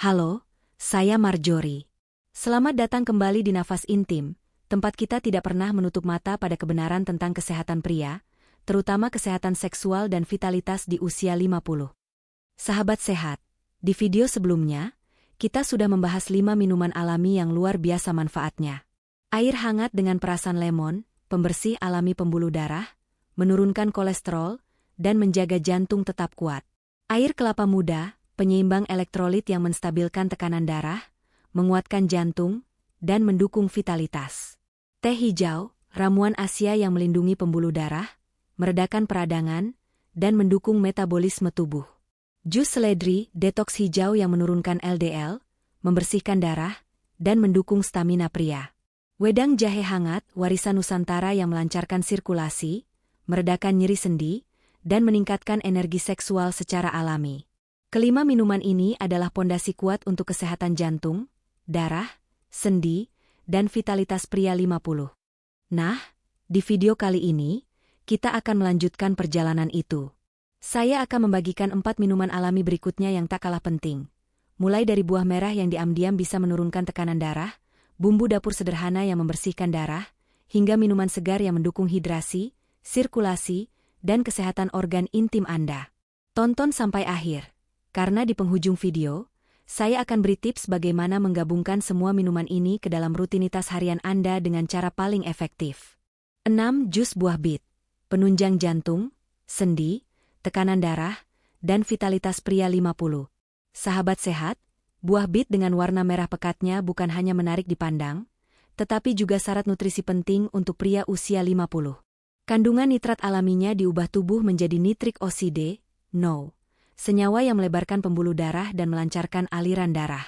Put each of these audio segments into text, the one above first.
Halo, saya Marjorie. Selamat datang kembali di Nafas Intim, tempat kita tidak pernah menutup mata pada kebenaran tentang kesehatan pria, terutama kesehatan seksual dan vitalitas di usia 50. Sahabat sehat, di video sebelumnya, kita sudah membahas 5 minuman alami yang luar biasa manfaatnya. Air hangat dengan perasan lemon, pembersih alami pembuluh darah, menurunkan kolesterol, dan menjaga jantung tetap kuat. Air kelapa muda, penyeimbang elektrolit yang menstabilkan tekanan darah, menguatkan jantung, dan mendukung vitalitas. Teh hijau, ramuan Asia yang melindungi pembuluh darah, meredakan peradangan, dan mendukung metabolisme tubuh. Jus seledri, detoks hijau yang menurunkan LDL, membersihkan darah, dan mendukung stamina pria. Wedang jahe hangat, warisan Nusantara yang melancarkan sirkulasi, meredakan nyeri sendi, dan meningkatkan energi seksual secara alami. Kelima minuman ini adalah pondasi kuat untuk kesehatan jantung, darah, sendi, dan vitalitas pria 50. Nah, di video kali ini, kita akan melanjutkan perjalanan itu. Saya akan membagikan 4 minuman alami berikutnya yang tak kalah penting. Mulai dari buah merah yang diam-diam bisa menurunkan tekanan darah, bumbu dapur sederhana yang membersihkan darah, hingga minuman segar yang mendukung hidrasi, sirkulasi, dan kesehatan organ intim Anda. Tonton sampai akhir, karena di penghujung video, saya akan beri tips bagaimana menggabungkan semua minuman ini ke dalam rutinitas harian Anda dengan cara paling efektif. 6. Jus buah bit. Penunjang jantung, sendi, tekanan darah, dan vitalitas pria 50. Sahabat sehat, buah bit dengan warna merah pekatnya bukan hanya menarik dipandang, tetapi juga syarat nutrisi penting untuk pria usia 50. Kandungan nitrat alaminya diubah tubuh menjadi nitrik oksida, NO, senyawa yang melebarkan pembuluh darah dan melancarkan aliran darah.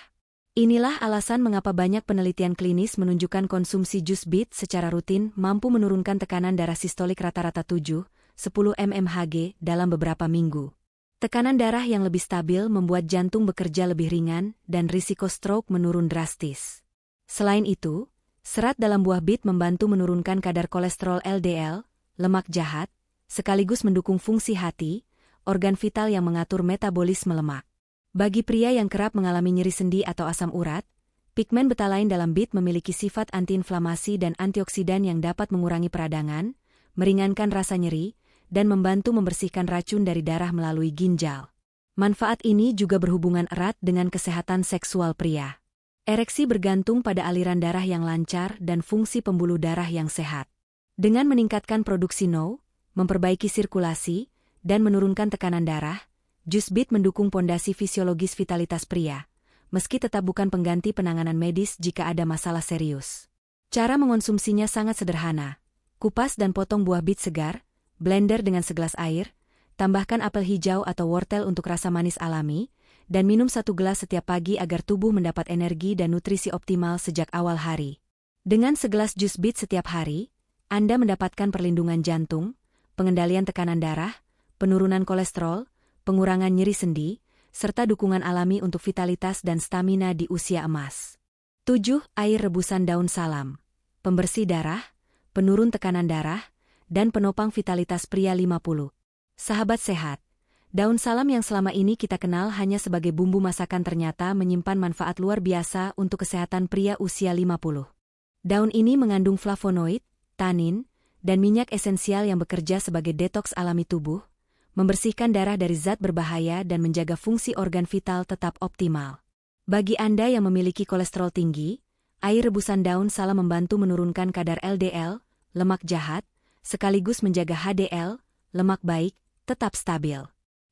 Inilah alasan mengapa banyak penelitian klinis menunjukkan konsumsi jus bit secara rutin mampu menurunkan tekanan darah sistolik rata-rata 7-10 mmHg dalam beberapa minggu. Tekanan darah yang lebih stabil membuat jantung bekerja lebih ringan dan risiko stroke menurun drastis. Selain itu, serat dalam buah bit membantu menurunkan kadar kolesterol LDL, lemak jahat, sekaligus mendukung fungsi hati, organ vital yang mengatur metabolisme lemak. Bagi pria yang kerap mengalami nyeri sendi atau asam urat, pigmen betalain dalam bit memiliki sifat antiinflamasi dan antioksidan yang dapat mengurangi peradangan, meringankan rasa nyeri, dan membantu membersihkan racun dari darah melalui ginjal. Manfaat ini juga berhubungan erat dengan kesehatan seksual pria. Ereksi bergantung pada aliran darah yang lancar dan fungsi pembuluh darah yang sehat. Dengan meningkatkan produksi NO, memperbaiki sirkulasi, dan menurunkan tekanan darah, jus bit mendukung pondasi fisiologis vitalitas pria, meski tetap bukan pengganti penanganan medis jika ada masalah serius. Cara mengonsumsinya sangat sederhana. Kupas dan potong buah bit segar, blender dengan segelas air, tambahkan apel hijau atau wortel untuk rasa manis alami, dan minum 1 gelas setiap pagi agar tubuh mendapat energi dan nutrisi optimal sejak awal hari. Dengan segelas jus bit setiap hari, Anda mendapatkan perlindungan jantung, pengendalian tekanan darah, penurunan kolesterol, pengurangan nyeri sendi, serta dukungan alami untuk vitalitas dan stamina di usia emas. 7. Air rebusan daun salam. Pembersih darah, penurun tekanan darah, dan penopang vitalitas pria 50. Sahabat sehat, daun salam yang selama ini kita kenal hanya sebagai bumbu masakan ternyata menyimpan manfaat luar biasa untuk kesehatan pria usia 50. Daun ini mengandung flavonoid, tanin, dan minyak esensial yang bekerja sebagai detoks alami tubuh, membersihkan darah dari zat berbahaya dan menjaga fungsi organ vital tetap optimal. Bagi Anda yang memiliki kolesterol tinggi, air rebusan daun salam membantu menurunkan kadar LDL, lemak jahat, sekaligus menjaga HDL, lemak baik, tetap stabil.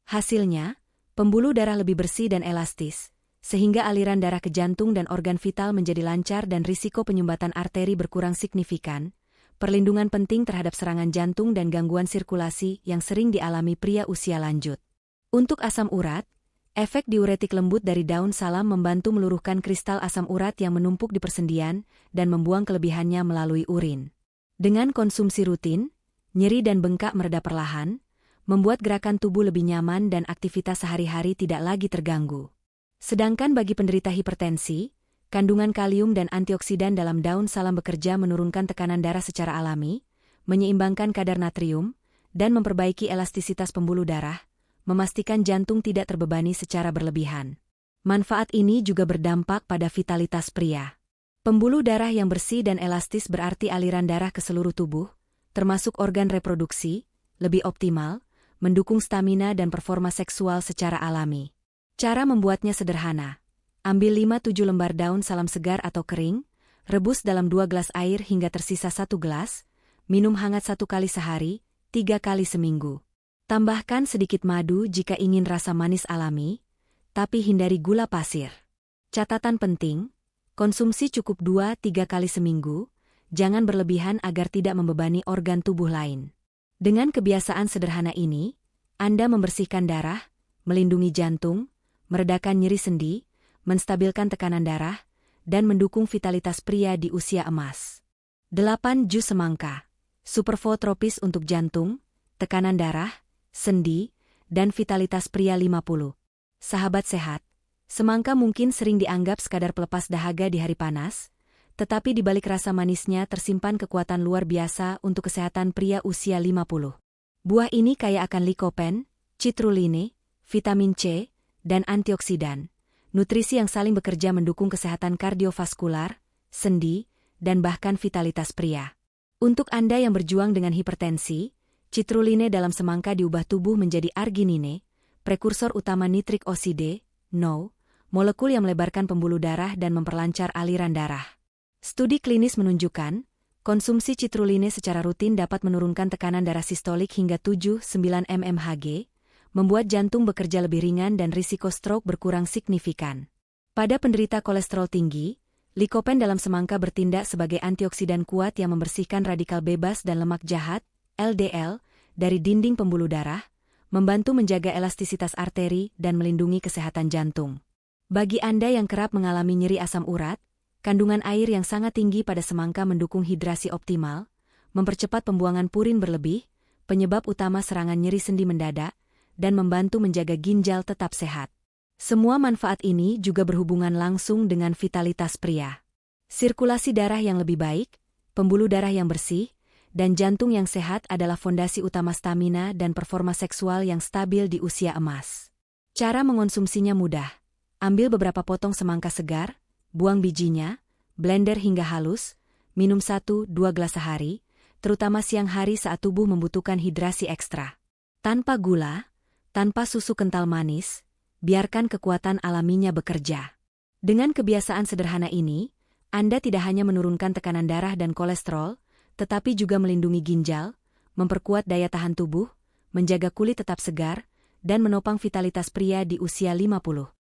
Hasilnya, pembuluh darah lebih bersih dan elastis, sehingga aliran darah ke jantung dan organ vital menjadi lancar dan risiko penyumbatan arteri berkurang signifikan. Perlindungan penting terhadap serangan jantung dan gangguan sirkulasi yang sering dialami pria usia lanjut. Untuk asam urat, efek diuretik lembut dari daun salam membantu meluruhkan kristal asam urat yang menumpuk di persendian dan membuang kelebihannya melalui urin. Dengan konsumsi rutin, nyeri dan bengkak mereda perlahan, membuat gerakan tubuh lebih nyaman dan aktivitas sehari-hari tidak lagi terganggu. Sedangkan bagi penderita hipertensi, kandungan kalium dan antioksidan dalam daun salam bekerja menurunkan tekanan darah secara alami, menyeimbangkan kadar natrium, dan memperbaiki elastisitas pembuluh darah, memastikan jantung tidak terbebani secara berlebihan. Manfaat ini juga berdampak pada vitalitas pria. Pembuluh darah yang bersih dan elastis berarti aliran darah ke seluruh tubuh, termasuk organ reproduksi, lebih optimal, mendukung stamina dan performa seksual secara alami. Cara membuatnya sederhana. Ambil 5-7 lembar daun salam segar atau kering, rebus dalam 2 gelas air hingga tersisa 1 gelas, minum hangat 1 kali sehari, 3 kali seminggu. Tambahkan sedikit madu jika ingin rasa manis alami, tapi hindari gula pasir. Catatan penting, konsumsi cukup 2-3 kali seminggu, jangan berlebihan agar tidak membebani organ tubuh lain. Dengan kebiasaan sederhana ini, Anda membersihkan darah, melindungi jantung, meredakan nyeri sendi, menstabilkan tekanan darah, dan mendukung vitalitas pria di usia emas. 8 Jus semangka. Superfood tropis untuk jantung, tekanan darah, sendi, dan vitalitas pria 50. Sahabat sehat, semangka mungkin sering dianggap sekadar pelepas dahaga di hari panas, tetapi di balik rasa manisnya tersimpan kekuatan luar biasa untuk kesehatan pria usia 50. Buah ini kaya akan likopen, citruline, vitamin C, dan antioksidan, nutrisi yang saling bekerja mendukung kesehatan kardiovaskular, sendi, dan bahkan vitalitas pria. Untuk Anda yang berjuang dengan hipertensi, citruline dalam semangka diubah tubuh menjadi arginine, prekursor utama nitrik oside, NO, molekul yang melebarkan pembuluh darah dan memperlancar aliran darah. Studi klinis menunjukkan, konsumsi citruline secara rutin dapat menurunkan tekanan darah sistolik hingga 7-9 mmHg, membuat jantung bekerja lebih ringan dan risiko stroke berkurang signifikan. Pada penderita kolesterol tinggi, likopen dalam semangka bertindak sebagai antioksidan kuat yang membersihkan radikal bebas dan lemak jahat, LDL, dari dinding pembuluh darah, membantu menjaga elastisitas arteri dan melindungi kesehatan jantung. Bagi Anda yang kerap mengalami nyeri asam urat, kandungan air yang sangat tinggi pada semangka mendukung hidrasi optimal, mempercepat pembuangan purin berlebih, penyebab utama serangan nyeri sendi mendadak, dan membantu menjaga ginjal tetap sehat. Semua manfaat ini juga berhubungan langsung dengan vitalitas pria. Sirkulasi darah yang lebih baik, pembuluh darah yang bersih, dan jantung yang sehat adalah fondasi utama stamina dan performa seksual yang stabil di usia emas. Cara mengonsumsinya mudah. Ambil beberapa potong semangka segar, buang bijinya, blender hingga halus, minum 1-2 gelas sehari, terutama siang hari saat tubuh membutuhkan hidrasi ekstra. Tanpa gula, tanpa susu kental manis, biarkan kekuatan alaminya bekerja. Dengan kebiasaan sederhana ini, Anda tidak hanya menurunkan tekanan darah dan kolesterol, tetapi juga melindungi ginjal, memperkuat daya tahan tubuh, menjaga kulit tetap segar, dan menopang vitalitas pria di usia 50.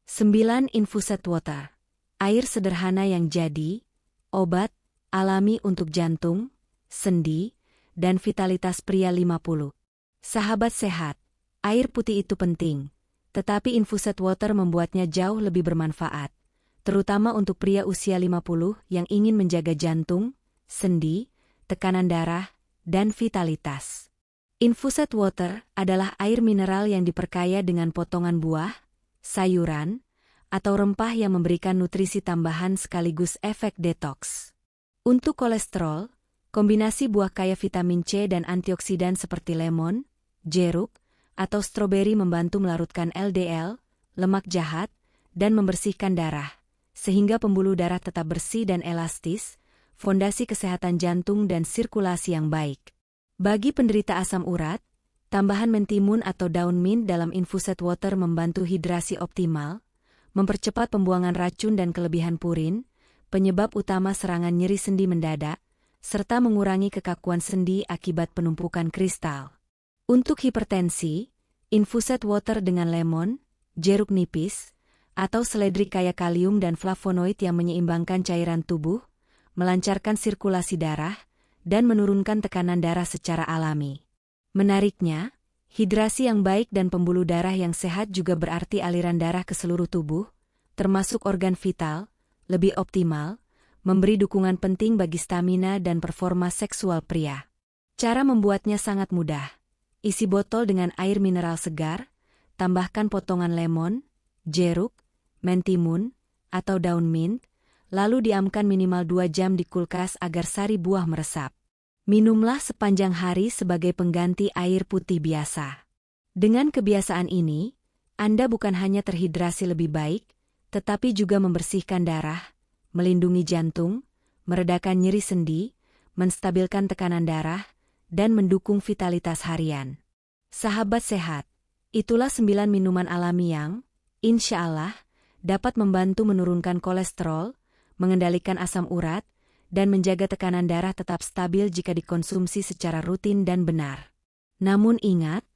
9 Infused Water. Air sederhana yang jadi obat alami untuk jantung, sendi, dan vitalitas pria 50. Sahabat sehat, air putih itu penting, tetapi infused water membuatnya jauh lebih bermanfaat, terutama untuk pria usia 50 yang ingin menjaga jantung, sendi, tekanan darah, dan vitalitas. Infused water adalah air mineral yang diperkaya dengan potongan buah, sayuran, atau rempah yang memberikan nutrisi tambahan sekaligus efek detoks. Untuk kolesterol, kombinasi buah kaya vitamin C dan antioksidan seperti lemon, jeruk, atau stroberi membantu melarutkan LDL, lemak jahat, dan membersihkan darah, sehingga pembuluh darah tetap bersih dan elastis, fondasi kesehatan jantung dan sirkulasi yang baik. Bagi penderita asam urat, tambahan mentimun atau daun mint dalam infused water membantu hidrasi optimal, mempercepat pembuangan racun dan kelebihan purin, penyebab utama serangan nyeri sendi mendadak, serta mengurangi kekakuan sendi akibat penumpukan kristal. Untuk hipertensi, infused water dengan lemon, jeruk nipis, atau seledri kaya kalium dan flavonoid yang menyeimbangkan cairan tubuh, melancarkan sirkulasi darah, dan menurunkan tekanan darah secara alami. Menariknya, hidrasi yang baik dan pembuluh darah yang sehat juga berarti aliran darah ke seluruh tubuh, termasuk organ vital, lebih optimal, memberi dukungan penting bagi stamina dan performa seksual pria. Cara membuatnya sangat mudah. Isi botol dengan air mineral segar, tambahkan potongan lemon, jeruk, mentimun, atau daun mint, lalu diamkan minimal 2 jam di kulkas agar sari buah meresap. Minumlah sepanjang hari sebagai pengganti air putih biasa. Dengan kebiasaan ini, Anda bukan hanya terhidrasi lebih baik, tetapi juga membersihkan darah, melindungi jantung, meredakan nyeri sendi, menstabilkan tekanan darah, dan mendukung vitalitas harian. Sahabat sehat, itulah 9 minuman alami yang, insya Allah, dapat membantu menurunkan kolesterol, mengendalikan asam urat, dan menjaga tekanan darah tetap stabil jika dikonsumsi secara rutin dan benar. Namun ingat,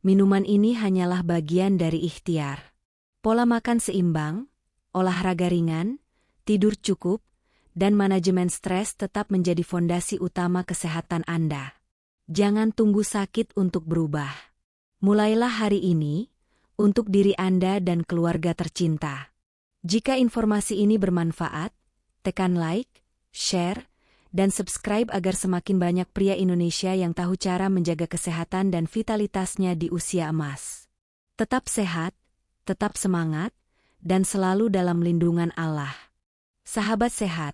minuman ini hanyalah bagian dari ikhtiar. Pola makan seimbang, olahraga ringan, tidur cukup, dan manajemen stres tetap menjadi fondasi utama kesehatan Anda. Jangan tunggu sakit untuk berubah. Mulailah hari ini, untuk diri Anda dan keluarga tercinta. Jika informasi ini bermanfaat, tekan like, share, dan subscribe agar semakin banyak pria Indonesia yang tahu cara menjaga kesehatan dan vitalitasnya di usia emas. Tetap sehat, tetap semangat, dan selalu dalam lindungan Allah. Sahabat sehat,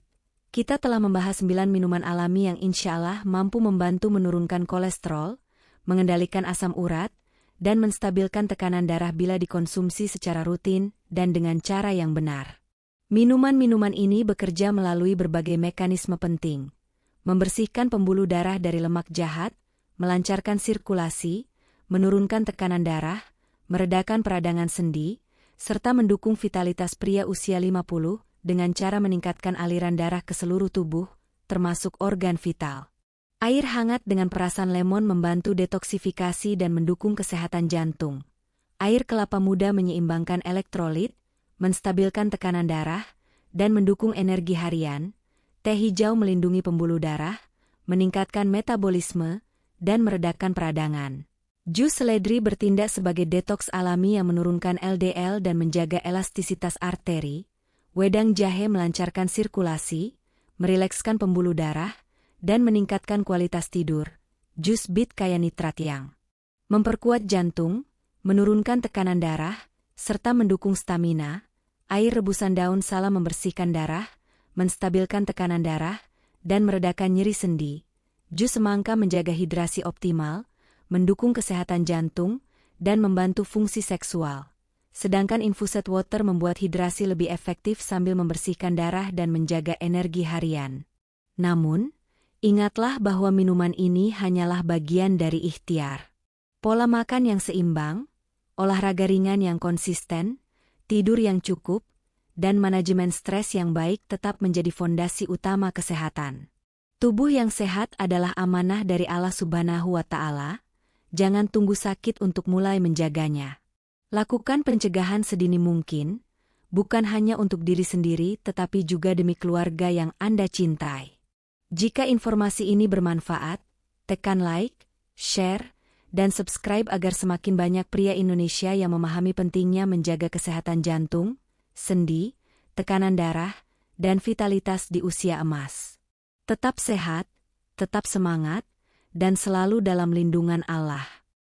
kita telah membahas 9 minuman alami yang insya Allah mampu membantu menurunkan kolesterol, mengendalikan asam urat, dan menstabilkan tekanan darah bila dikonsumsi secara rutin dan dengan cara yang benar. Minuman-minuman ini bekerja melalui berbagai mekanisme penting, membersihkan pembuluh darah dari lemak jahat, melancarkan sirkulasi, menurunkan tekanan darah, meredakan peradangan sendi, serta mendukung vitalitas pria usia 50 dengan cara meningkatkan aliran darah ke seluruh tubuh, termasuk organ vital. Air hangat dengan perasan lemon membantu detoksifikasi dan mendukung kesehatan jantung. Air kelapa muda menyeimbangkan elektrolit, menstabilkan tekanan darah, dan mendukung energi harian. Teh hijau melindungi pembuluh darah, meningkatkan metabolisme, dan meredakan peradangan. Jus seledri bertindak sebagai detoks alami yang menurunkan LDL dan menjaga elastisitas arteri. Wedang jahe melancarkan sirkulasi, merilekskan pembuluh darah, dan meningkatkan kualitas tidur. Jus bit kaya nitrat yang memperkuat jantung, menurunkan tekanan darah, serta mendukung stamina. Air rebusan daun salam membersihkan darah, menstabilkan tekanan darah, dan meredakan nyeri sendi. Jus semangka menjaga hidrasi optimal, mendukung kesehatan jantung, dan membantu fungsi seksual. Sedangkan infused water membuat hidrasi lebih efektif sambil membersihkan darah dan menjaga energi harian. Namun, ingatlah bahwa minuman ini hanyalah bagian dari ikhtiar. Pola makan yang seimbang, olahraga ringan yang konsisten, tidur yang cukup, dan manajemen stres yang baik tetap menjadi fondasi utama kesehatan. Tubuh yang sehat adalah amanah dari Allah Subhanahu wa Ta'ala. Jangan tunggu sakit untuk mulai menjaganya. Lakukan pencegahan sedini mungkin, bukan hanya untuk diri sendiri tetapi juga demi keluarga yang Anda cintai. Jika informasi ini bermanfaat, tekan like, share, dan subscribe agar semakin banyak pria Indonesia yang memahami pentingnya menjaga kesehatan jantung, sendi, tekanan darah, dan vitalitas di usia emas. Tetap sehat, tetap semangat, dan selalu dalam lindungan Allah.